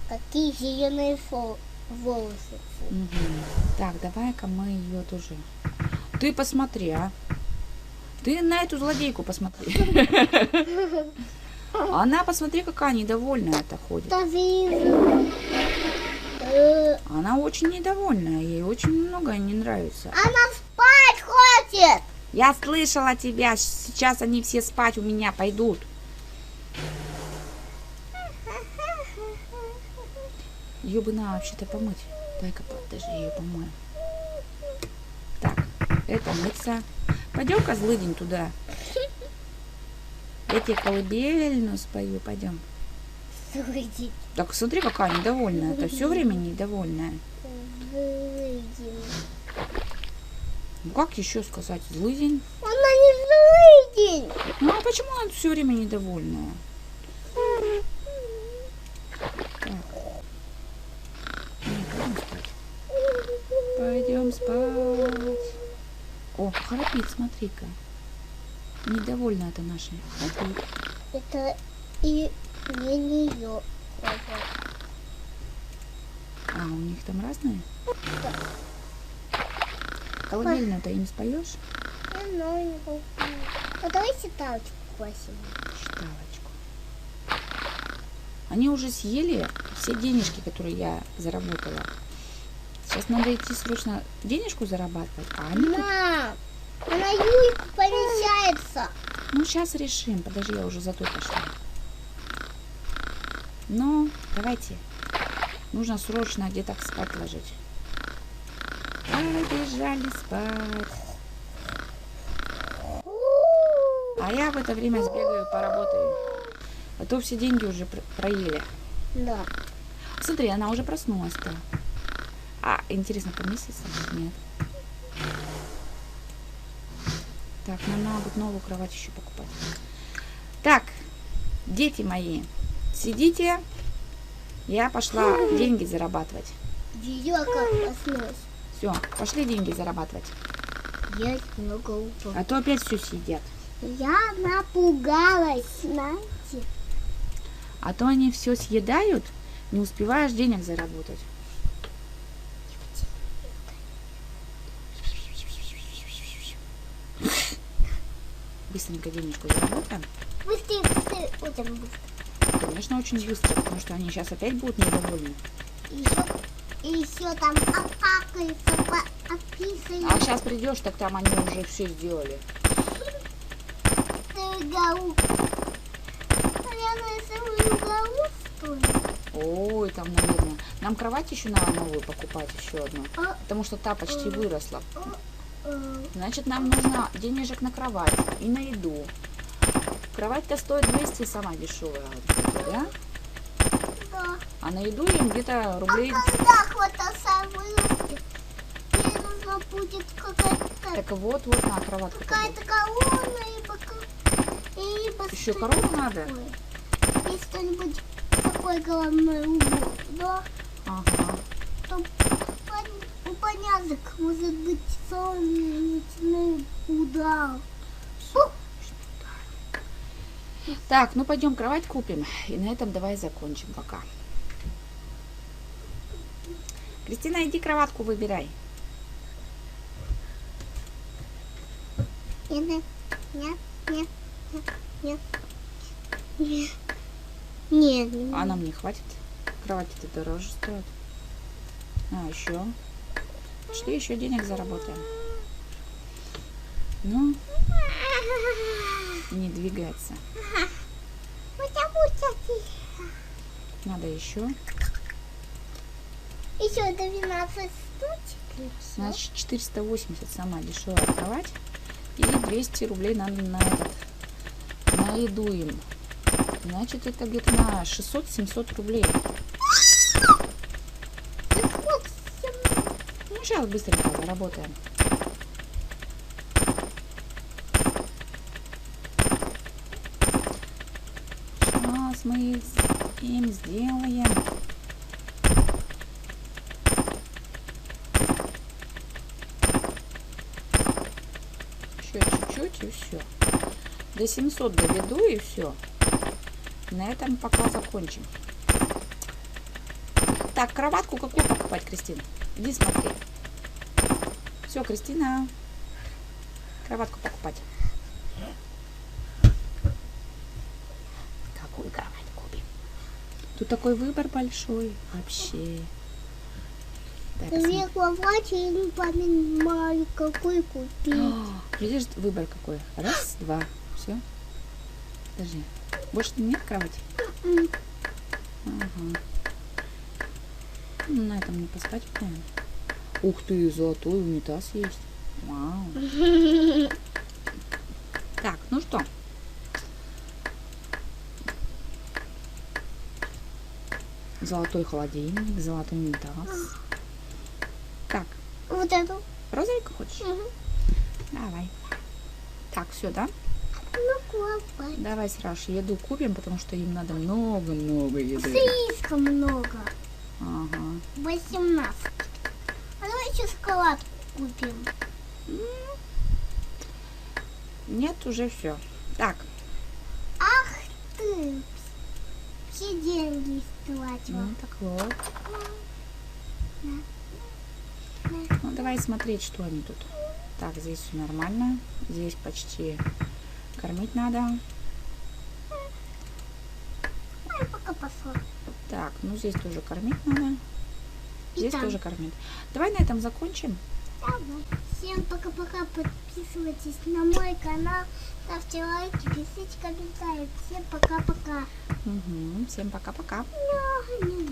Какие зеленые волосы. Так, давай-ка мы ее тоже. Ты посмотри, а. Ты на эту злодейку посмотри. Она, посмотри, какая недовольная-то ходит. Да вижу. Она очень недовольная, ей очень многое не нравится. Она спать хочет. Я слышала тебя, сейчас они все спать у меня пойдут. Ее бы надо вообще-то помыть. Дай-ка, подожди, я ее помою. Так, это мыться. Пойдем-ка, злыдень, туда. Я тебе колыбельную спою, пойдем. Выйди. Так, смотри, какая недовольная. Это все время недовольная. Выйди. Ну, как еще сказать? Злыдень? Она не выйдет. Ну, а почему она все время недовольная? Так. Не, пойдем спать. Пойдем спать. О, храпит, смотри-ка. Недовольна это наша. Храпит. Это и не нее. А, у них там разные? Колыбельную-то им споешь? Я знаю, не могу. А давай читалочку возьмем. Читалочку. Они уже съели все денежки, которые я заработала. Сейчас надо идти срочно денежку зарабатывать, а они тут... Мам, она Юльку помещается. Ну, сейчас решим. Подожди, я уже за той пошла. Ну, давайте. Нужно срочно где-то спать ложить. Побежали спать. А я в это время сбегаю, поработаю. А то все деньги уже проели. Да. Смотри, она уже проснулась-то. А, интересно, поместится? Нет. Так, нам надо будет новую кровать еще покупать. Так, дети мои, сидите. Я пошла деньги зарабатывать. Ее как проснулась. Все, пошли деньги зарабатывать. Я много упала. А то опять все съедят. Я напугалась, знаете. А то они все съедают, не успеваешь денег заработать. Быстренько денежку заработаем. Быстрее, быстрее, очень быстро. Конечно, очень быстро, потому что они сейчас опять будут недовольны. Еще там опакаются, описывают. А сейчас придешь, так там они уже все сделали. Уголок. Наверное, самый уголок, что ли? Ой, там, наверное. Нам кровать еще надо новую покупать, еще одну. Потому что та почти выросла. Значит, нам нужно денежек на кровать и на еду. Кровать-то стоит 200, самая дешевая, да? Да. А на еду им где-то рублей... А когда хвататься вырастет, ей нужно будет какая-то... Так вот, на кроватку. Какая-то колонна и Еще корову надо? И что-нибудь такое головной убор, да? Ага. Там у поняток может быть солнечный удар. Так, ну пойдем кровать купим. И на этом давай закончим пока. Кристина, иди кроватку выбирай. Нет. Нет. А нам не хватит. Кровати-то дороже стоят. А, еще. Пошли еще денег заработаем. Ну, не двигается. Надо еще. Еще 12 штучек. Значит, 480 самая дешевая кровать. И 200 рублей надо на этот. На еду им. Значит, это где-то на 600-700 рублей. Ну, сейчас быстренько заработаем. Сейчас мы им сделаем. Еще чуть-чуть и все. До 700 доведу и все. На этом пока закончим. Так, кроватку какую покупать, Кристина? Иди смотри. Все, Кристина, кроватку покупать. Какую кровать купим? Тут такой выбор большой вообще. Так, Две кровати, я не понимаю, какой купить. видишь, выбор какой? Раз, два. Все. Подожди. Больше нет кровати? Ага. Ну, на этом не поспать, наверное. Ух ты, золотой унитаз есть. Вау. Так, ну что? Золотой холодильник, золотой унитаз. Так, Вот эту. розовенькую хочешь? Давай. Так, все, да? Ну, кровать. Давай, Сраш, еду купим, потому что им надо много-много еды. Слишком много. Ага. 18. А давай еще шоколадку купим. Нет, уже все. Так, Ах ты. Все деньги истратила. ну так вот. Ну, давай смотреть, что они тут. Так, здесь все нормально. Здесь почти кормить надо. Я пока пошла. Так, ну здесь тоже кормить надо. Здесь там. тоже кормить. Давай на этом закончим. Давай. Всем пока-пока. Подписывайтесь на мой канал. Ставьте лайки, пишите комментарии. Всем пока-пока. Всем пока-пока. Не.